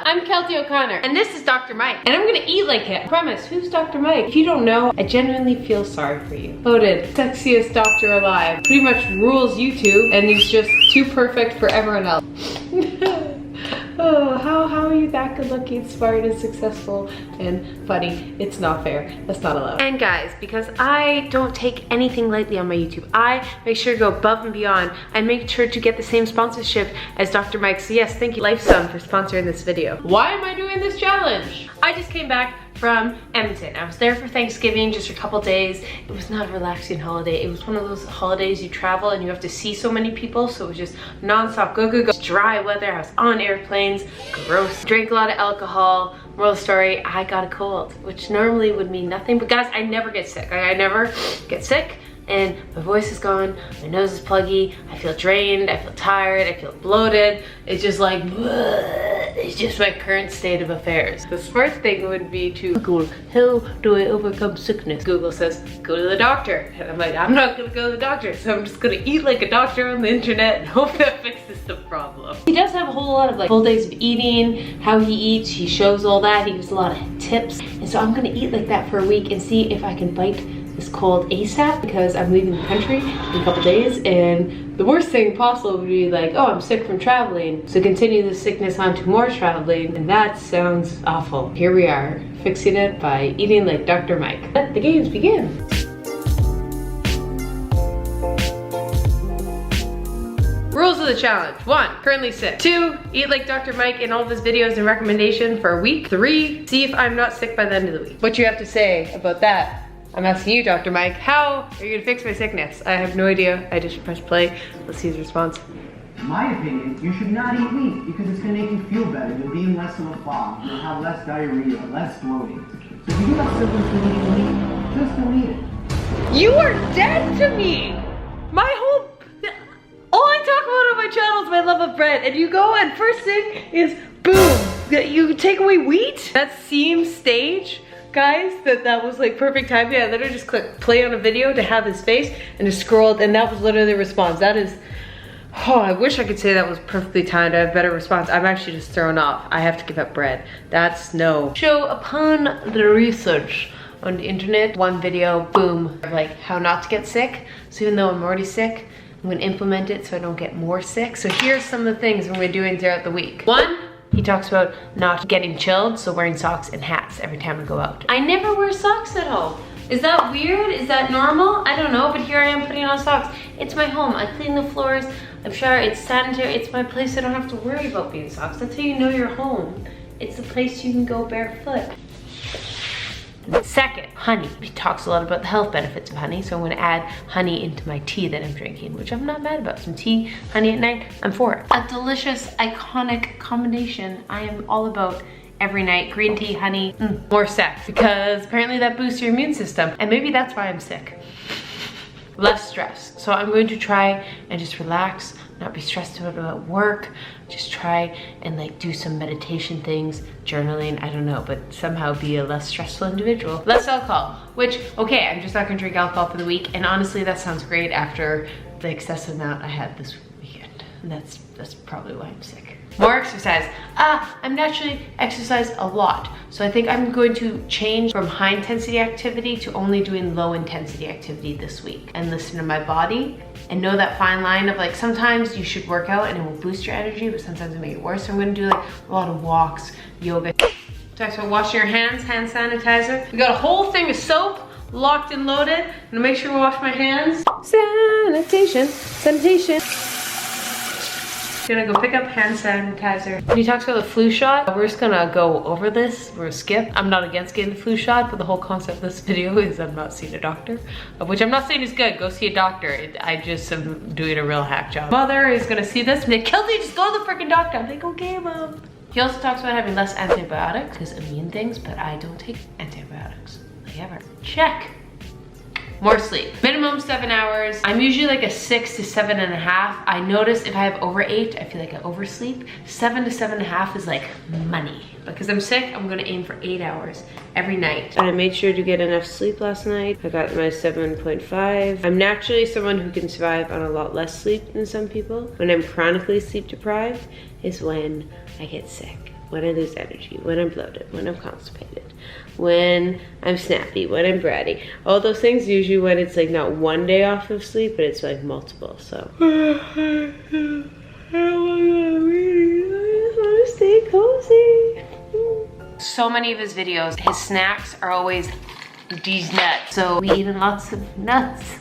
I'm Keltie O'Connor, and this is Dr. Mike, and I'm gonna eat like him. I promise. Who's Dr. Mike? If you don't know, I genuinely feel sorry for you. Voted sexiest doctor alive. Pretty much rules YouTube, and he's just too perfect for everyone else. Oh, how are you that good looking, smart, and successful, and funny? It's not fair. That's not allowed. And guys, because I don't take anything lightly on my YouTube, I make sure to go above and beyond. I make sure to get the same sponsorship as Dr. Mike. So yes, thank you Lifesum for sponsoring this video. Why am I doing this challenge? I just came back from Edmonton. I was there for Thanksgiving, just a couple days. It was not a relaxing holiday. It was one of those holidays you travel and you have to see so many people, so it was just non-stop go. It's dry weather, I was on airplanes, gross. Drank a lot of alcohol. Moral of the story, I got a cold, which normally would mean nothing, but guys, I never get sick. I never get sick, and my voice is gone, my nose is pluggy, I feel drained, I feel tired, I feel bloated. It's just like, it's just my current state of affairs. The smart thing would be to Google, how do I overcome sickness? Google says, go to the doctor. And I'm like, I'm not gonna go to the doctor, so I'm just gonna eat like a doctor on the internet and hope that fixes the problem. He does have a whole lot of like full days of eating, how he eats, he shows all that, he gives a lot of tips. And so I'm gonna eat like that for a week and see if I can bite this cold ASAP, because I'm leaving the country in a couple days, and the worst thing possible would be like, oh, I'm sick from traveling, so continue the sickness on to more traveling, and that sounds awful. Here we are, fixing it by eating like Dr. Mike. Let the games begin. Rules of the challenge. 1, currently sick. 2, eat like Dr. Mike in all of his videos and recommendations for a week. 3, see if I'm not sick by the end of the week. What you have to say about that? I'm asking you, Dr. Mike, how are you gonna fix my sickness? I have no idea. I just pressed play. Let's see his response. In my opinion, you should not eat meat because it's gonna make you feel better. You'll be in less of a fog. You'll have less diarrhea, less bloating. So if you do have symptoms from eating meat, just don't eat it. You are dead to me! My whole, all I talk about on my channel is my love of bread, and you go and first thing is, boom, you take away wheat? That seems staged. Guys, that was like perfect timing. I literally just clicked play on a video to have his face and just scrolled, and that was literally the response. That is, oh, I wish I could say that was perfectly timed. I have a better response. I'm actually just thrown off. I have to give up bread. That's no. So upon the research on the internet, one video, boom, of like how not to get sick. So even though I'm already sick, I'm gonna implement it so I don't get more sick. So here's some of the things we're doing throughout the week. 1, he talks about not getting chilled, so wearing socks and hats every time we go out. I never wear socks at home. Is that weird? Is that normal? I don't know, but here I am putting on socks. It's my home. I clean the floors. I'm sure it's sanitary. It's my place. I don't have to worry about being socks. That's how you know you're home. It's the place you can go barefoot. 2nd, honey. He talks a lot about the health benefits of honey, so I'm gonna add honey into my tea that I'm drinking, which I'm not mad about. Some tea, honey at night, I'm for it. A delicious, iconic combination I am all about every night. Green tea, honey, more sex, because apparently that boosts your immune system, and maybe that's why I'm sick. Less stress. So I'm going to try and just relax, not be stressed about work, just try and like do some meditation things, journaling, I don't know, but somehow be a less stressful individual. Less alcohol, which, okay, I'm just not gonna drink alcohol for the week, and honestly that sounds great after the excessive amount I had this weekend, and that's probably why I'm sick. More exercise. I'm naturally exercise a lot, so I think I'm going to change from high intensity activity to only doing low intensity activity this week, and listen to my body and know that fine line of like, sometimes you should work out and it will boost your energy, but sometimes it make it worse. So I'm gonna do like a lot of walks, yoga. Talks about washing your hands, hand sanitizer. We got a whole thing of soap locked and loaded. I'm gonna make sure to wash my hands. Sanitation. Gonna go pick up hand sanitizer. When he talks about the flu shot, we're just gonna go over this. We're gonna skip. I'm not against getting the flu shot, but the whole concept of this video is I'm not seeing a doctor, which I'm not saying is good. Go see a doctor. I just am doing a real hack job. Mother is gonna see this and be like, Keltie, just go to the freaking doctor. I'm like, okay, mom. He also talks about having less antibiotics because immune things, but I don't take antibiotics. Like ever. Check. More sleep. Minimum 7 hours. I'm usually like a 6 to 7.5. I notice if I have over 8, I feel like I oversleep. 7 to 7.5 is like money. Because I'm sick, I'm gonna aim for 8 hours every night. I made sure to get enough sleep last night. I got my 7.5. I'm naturally someone who can survive on a lot less sleep than some people. When I'm chronically sleep deprived is when I get sick. when I lose energy, when I'm bloated, when I'm constipated, when I'm snappy, when I'm bratty. All those things usually when it's like not one day off of sleep, but it's like multiple, so. I just wanna stay cozy. So many of his videos, his snacks are always these nuts. So we eating lots of nuts.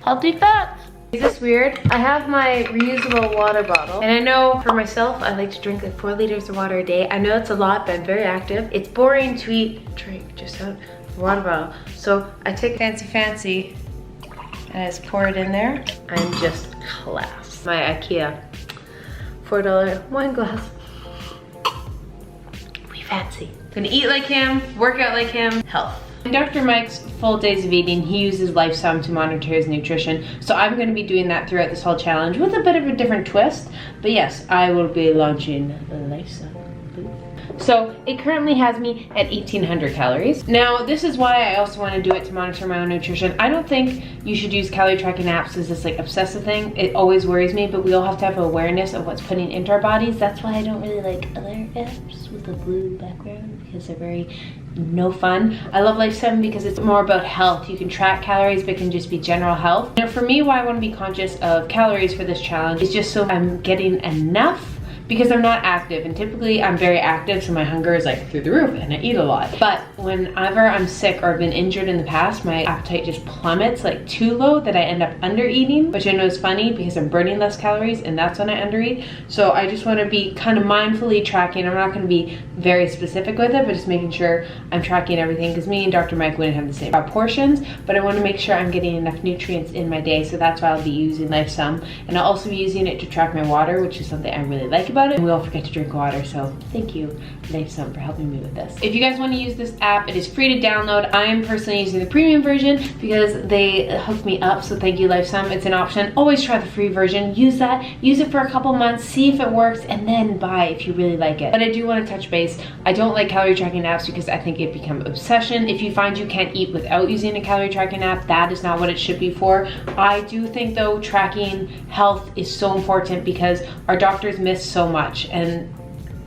Healthy fats. Is this weird? I have my reusable water bottle, and I know for myself, I like to drink like 4 liters of water a day. I know it's a lot, but I'm very active. It's boring to eat, drink just out of the water bottle. So I take fancy, and I just pour it in there. I'm just class. My IKEA $4 wine glass. We fancy. Gonna eat like him, work out like him, health. In Dr. Mike's full days of eating, he uses LifeSum to monitor his nutrition. So I'm gonna be doing that throughout this whole challenge with a bit of a different twist. But yes, I will be launching LifeSum. So it currently has me at 1,800 calories. Now, this is why I also wanna do it to monitor my own nutrition. I don't think you should use calorie tracking apps as this like obsessive thing. It always worries me, but we all have to have awareness of what's putting into our bodies. That's why I don't really like other apps with a blue background, because they're very no fun. I love LifeSum because it's more about health. You can track calories, but it can just be general health. Now for me, why I wanna be conscious of calories for this challenge is just so I'm getting enough, because I'm not active, and typically I'm very active, so my hunger is like through the roof and I eat a lot. But whenever I'm sick or I've been injured in the past, my appetite just plummets like too low that I end up under eating, which I know is funny because I'm burning less calories and that's when I under eat. So I just wanna be kind of mindfully tracking. I'm not gonna be very specific with it, but just making sure I'm tracking everything, because me and Dr. Mike wouldn't have the same portions, but I wanna make sure I'm getting enough nutrients in my day, so that's why I'll be using LifeSum. And I'll also be using it to track my water, which is something I really like about it. And we all forget to drink water, so thank you, LifeSum, for helping me with this. If you guys want to use this app, it is free to download. I am personally using the premium version because they hooked me up, so thank you, LifeSum. It's an option. Always try the free version. Use that, use it for a couple months, see if it works, and then buy if you really like it. But I do want to touch base. I don't like calorie tracking apps because I think it becomes obsession. If you find you can't eat without using a calorie tracking app, that is not what it should be for. I do think though, tracking health is so important because our doctors miss so much. And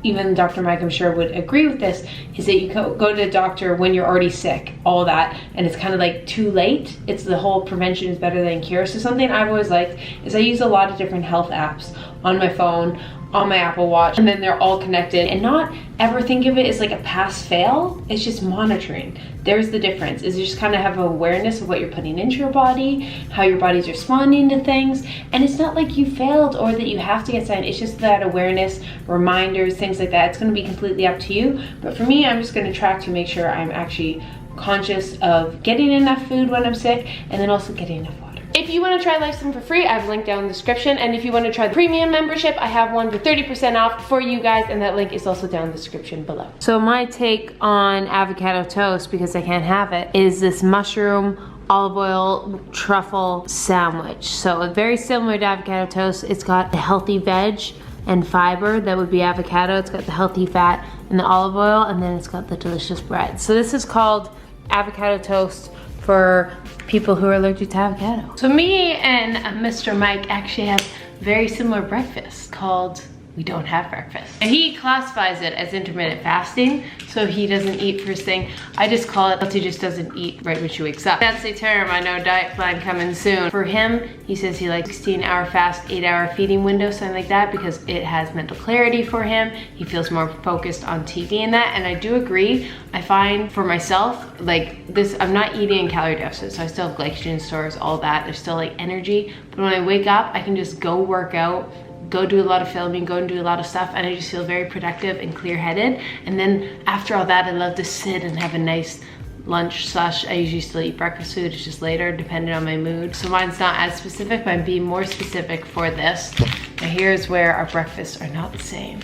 even Dr. Mike, I'm sure, would agree with this, is that you go to the doctor when you're already sick, all that, and it's kind of like too late. It's the whole prevention is better than cure. So something I've always liked is I use a lot of different health apps on my phone, on my Apple Watch, and then they're all connected, and not ever think of it as like a pass fail. It's just monitoring. There's the difference, is you just kind of have awareness of what you're putting into your body, how your body's responding to things, and it's not like you failed or that you have to get signed. It's just that awareness, reminders, things like that. It's going to be completely up to you, but for me, I'm just going to track to make sure I'm actually conscious of getting enough food when I'm sick, and then also getting enough water. If you want to try LifeSum for free, I have a link down in the description. And if you want to try the premium membership, I have one for 30% off for you guys, and that link is also down in the description below. So my take on avocado toast, because I can't have it, is this mushroom olive oil truffle sandwich. So very similar to avocado toast. It's got the healthy veg and fiber, that would be avocado. It's got the healthy fat and the olive oil, and then it's got the delicious bread. So this is called avocado toast for people who are allergic to avocado. So me and Mr. Mike actually have very similar breakfasts called we don't have breakfast. And he classifies it as intermittent fasting, so he doesn't eat first thing. I just call it, he just doesn't eat right when she wakes up. That's a term, I know, diet plan coming soon. For him, he says he likes 16-hour fast, 8-hour feeding window, something like that, because it has mental clarity for him. He feels more focused on TV and that, and I do agree. I find for myself, like this, I'm not eating in calorie deficit, so I still have glycogen stores, all that. There's still like energy, but when I wake up, I can just go work out, go do a lot of filming, go and do a lot of stuff, and I just feel very productive and clear-headed. And then after all that, I love to sit and have a nice lunch slash, I usually still eat breakfast food, it's just later, depending on my mood. So mine's not as specific, but I'm being more specific for this. Now here's where our breakfasts are not the same.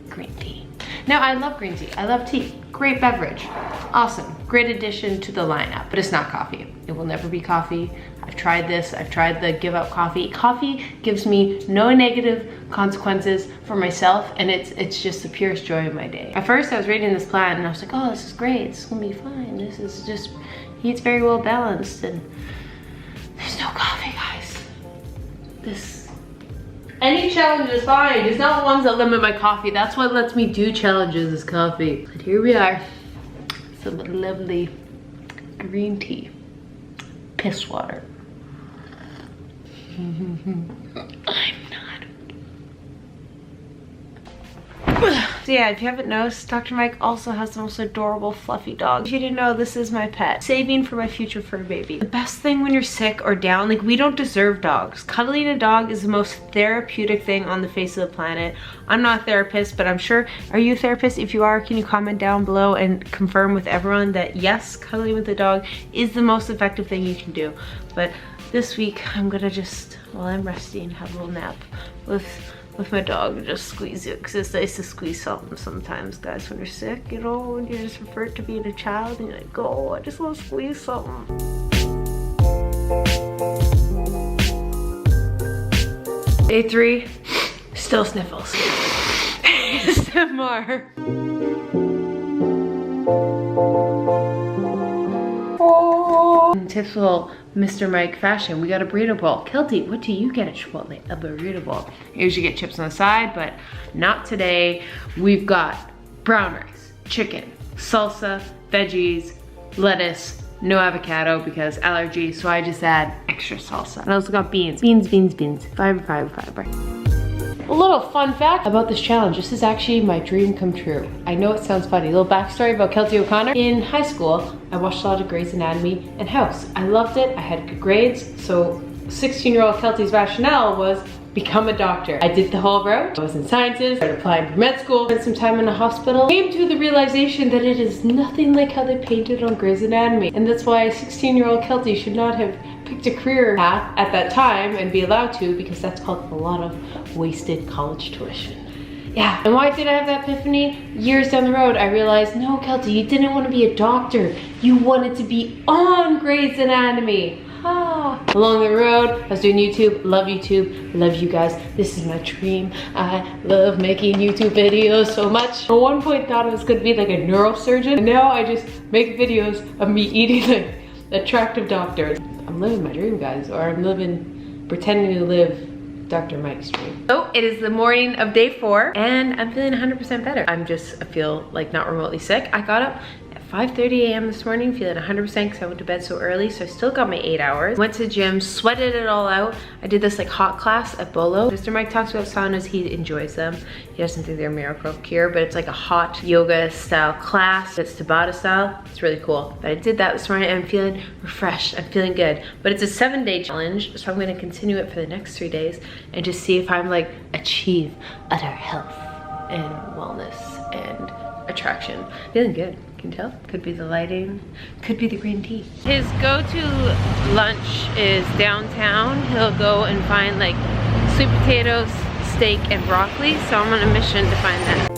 Green tea. Now I love green tea, I love tea. Great beverage, awesome, great addition to the lineup, but it's not coffee. It will never be coffee. I've tried this, I've tried the give up coffee. Coffee gives me no negative consequences for myself, and it's just the purest joy of my day. At first I was reading this plan and I was like, oh, this is great, this is gonna be fine. This is just, it's very well balanced, and there's no coffee, guys. Any challenge is fine, just not ones that limit my coffee. That's what lets me do challenges is coffee. But here we are, some lovely green tea, piss water. I'm not. So yeah, if you haven't noticed, Dr. Mike also has the most adorable fluffy dog. If you didn't know, this is my pet. Saving for my future fur baby. The best thing when you're sick or down, like we don't deserve dogs. Cuddling a dog is the most therapeutic thing on the face of the planet. I'm not a therapist, but I'm sure, are you a therapist? If you are, can you comment down below and confirm with everyone that yes, cuddling with a dog is the most effective thing you can do. But this week, I'm gonna just, while I'm resting, have a little nap with my dog, just squeeze it, because it's nice to squeeze something sometimes, guys, when you're sick, you know, when you just revert to being a child and you're like, oh, I just want to squeeze something. Day 3, still sniffles. Some more. Typical Mr. Mike fashion, we got a burrito bowl. Keltie, what do you get at Chipotle? A burrito bowl. I usually get chips on the side, but not today. We've got brown rice, chicken, salsa, veggies, lettuce, no avocado because allergy, so I just add extra salsa. And I also got beans. Beans. Fiber. A little fun fact about this challenge. This is actually my dream come true. I know it sounds funny. A little backstory about Keltie O'Connor. In high school, I watched a lot of Grey's Anatomy and House. I loved it. I had good grades. So 16-year-old Keltie's rationale was become a doctor. I did the whole route. I was in sciences, started applying for med school, spent some time in a hospital. Came to the realization that it is nothing like how they painted on Grey's Anatomy. And that's why 16-year-old Keltie should not have picked a career path at that time and be allowed to, because that's called a lot of wasted college tuition. Yeah, and why did I have that epiphany? Years down the road, I realized, no, Keltie, you didn't want to be a doctor. You wanted to be on Grey's Anatomy. Ah. Along the road, I was doing YouTube, love you guys. This is my dream. I love making YouTube videos so much. At one point thought I was gonna be like a neurosurgeon, and now I just make videos of me eating like attractive doctors. I'm living my dream, guys, or I'm pretending to live Dr. Mike's dream. So it is the morning of day 4 and I'm feeling 100% better. I feel like not remotely sick. I got up at 5:30 a.m. this morning, feeling 100% because I went to bed so early, so I still got my 8 hours. Went to the gym, sweated it all out. I did this like hot class at Bolo. Mr. Mike talks about saunas, he enjoys them. He doesn't think they're a miracle cure, but it's like a hot yoga style class. It's Tabata style. It's really cool. But I did that this morning and I'm feeling refreshed. I'm feeling good. But it's a 7-day challenge, so I'm gonna continue it for the next 3 days and just see if I'm like achieve utter health and wellness and attraction. Feeling good. Can you tell? Could be the lighting, could be the green tea. His go-to lunch is downtown. He'll go and find like sweet potatoes, steak, and broccoli. So I'm on a mission to find that.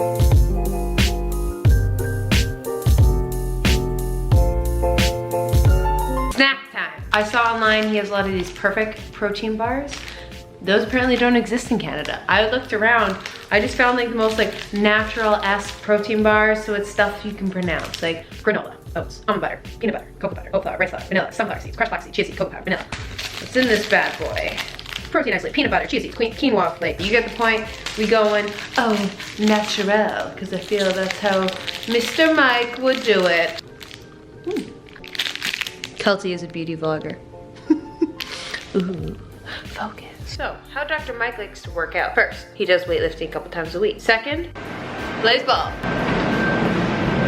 Snack time. I saw online he has a lot of these perfect protein bars. Those apparently don't exist in Canada. I looked around, I just found like the most like natural-esque protein bars, so it's stuff you can pronounce, like granola, oats, almond butter, peanut butter, cocoa butter, oat flour, rice flour, vanilla, sunflower seeds, crushed flax seeds, chia seeds, cocoa powder, vanilla. What's in this bad boy? Protein isolate, peanut butter, chia seeds, quinoa flake. You get the point. We going, oh, natural, because I feel that's how Mr. Mike would do it. Keltie is a beauty vlogger. Ooh, focus. So, how Dr. Mike likes to work out. First, he does weightlifting a couple times a week. Second, plays ball.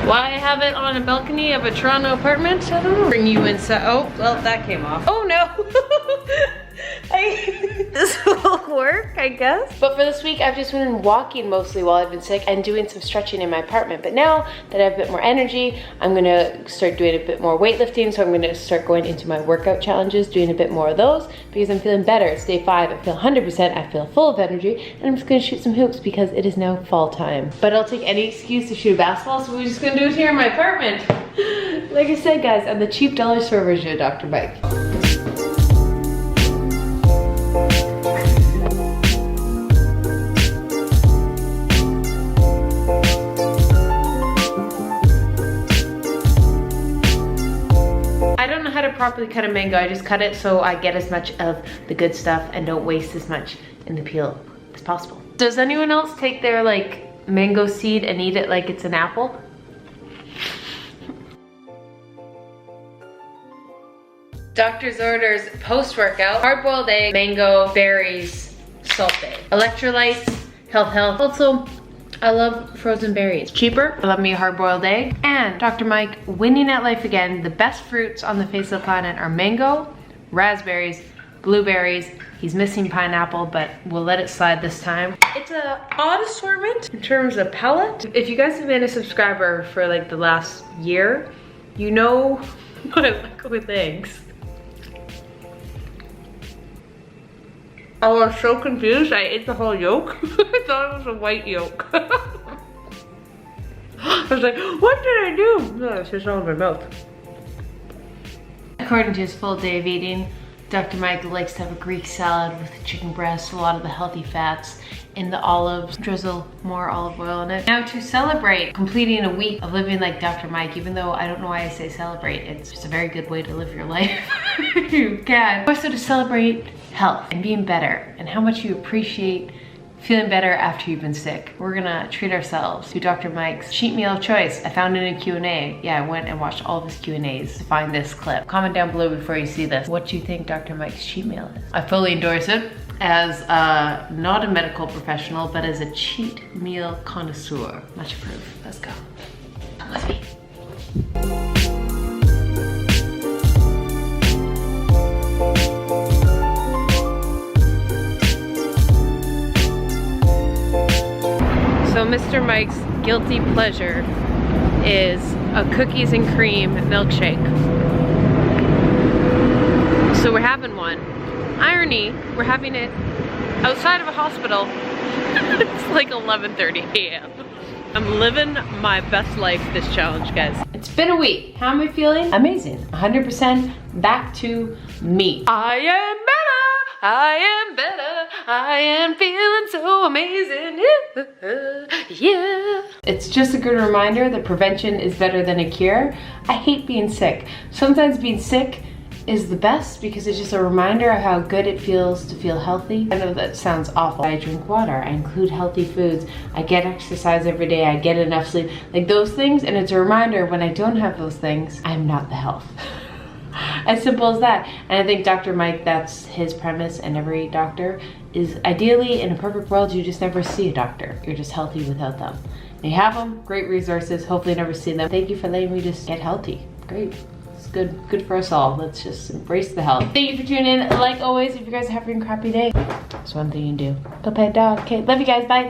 Why I have it on a balcony of a Toronto apartment? I don't know. Bring you inside. Oh, well, that came off. Oh no! This will work, I guess. But for this week, I've just been walking mostly while I've been sick and doing some stretching in my apartment. But now that I have a bit more energy, I'm gonna start doing a bit more weightlifting. So I'm gonna start going into my workout challenges, doing a bit more of those because I'm feeling better. It's day 5, I feel 100%, I feel full of energy, and I'm just gonna shoot some hoops because it is now fall time. But I'll take any excuse to shoot a basketball, so we're just gonna do it here in my apartment. Like I said, guys, I'm the cheap dollar store version of Dr. Mike. How to properly cut a mango. I just cut it so I get as much of the good stuff and don't waste as much in the peel. It's possible. Does anyone else take their like mango seed and eat it like it's an apple? Doctor's orders post-workout: hard-boiled egg, mango, berries, salt bae. Electrolytes, health. Also, I love frozen berries. Cheaper, I love me a hard-boiled egg. And Dr. Mike, winning at life again. The best fruits on the face of the planet are mango, raspberries, blueberries. He's missing pineapple, but we'll let it slide this time. It's a odd assortment in terms of palette. If you guys have been a subscriber for like the last year, you know what I like with eggs. I was so confused, I ate the whole yolk. I thought it was a white yolk. I was like, what did I do? No, it's just all in my mouth. According to his full day of eating, Dr. Mike likes to have a Greek salad with chicken breast, a lot of the healthy fats in the olives, drizzle more olive oil in it. Now to celebrate completing a week of living like Dr. Mike, even though I don't know why I say celebrate, it's just a very good way to live your life. You can. Also to celebrate health and being better and how much you appreciate feeling better after you've been sick. We're gonna treat ourselves to Dr. Mike's cheat meal of choice. I found it in a Q&A. Yeah, I went and watched all of his Q&As to find this clip. Comment down below before you see this. What do you think Dr. Mike's cheat meal is? I fully endorse it as not a medical professional, but as a cheat meal connoisseur. Much approved. Let's go. Come with me. So Mr. Mike's guilty pleasure is a cookies and cream milkshake. So we're having one. Irony, we're having it outside of a hospital. It's like 11:30 a.m. I'm living my best life this challenge, guys. It's been a week. How am I feeling? Amazing. 100% back to me. I am better. I am better. I am feeling so amazing. Yeah. It's just a good reminder that prevention is better than a cure. I hate being sick. Sometimes being sick is the best because it's just a reminder of how good it feels to feel healthy. I know that sounds awful. I drink water, I include healthy foods, I get exercise every day, I get enough sleep, like those things, and it's a reminder when I don't have those things, I'm not the health. As simple as that. And I think Dr. Mike, that's his premise, and every doctor is ideally in a perfect world, you just never see a doctor. You're just healthy without them. And you have them, great resources, hopefully never see them. Thank you for letting me just get healthy. Great. Good for us all. Let's just embrace the health. Thank you for tuning in. Like always, if you guys are having a crappy day, that's one thing you can do. Go pet a dog. Okay, love you guys. Bye.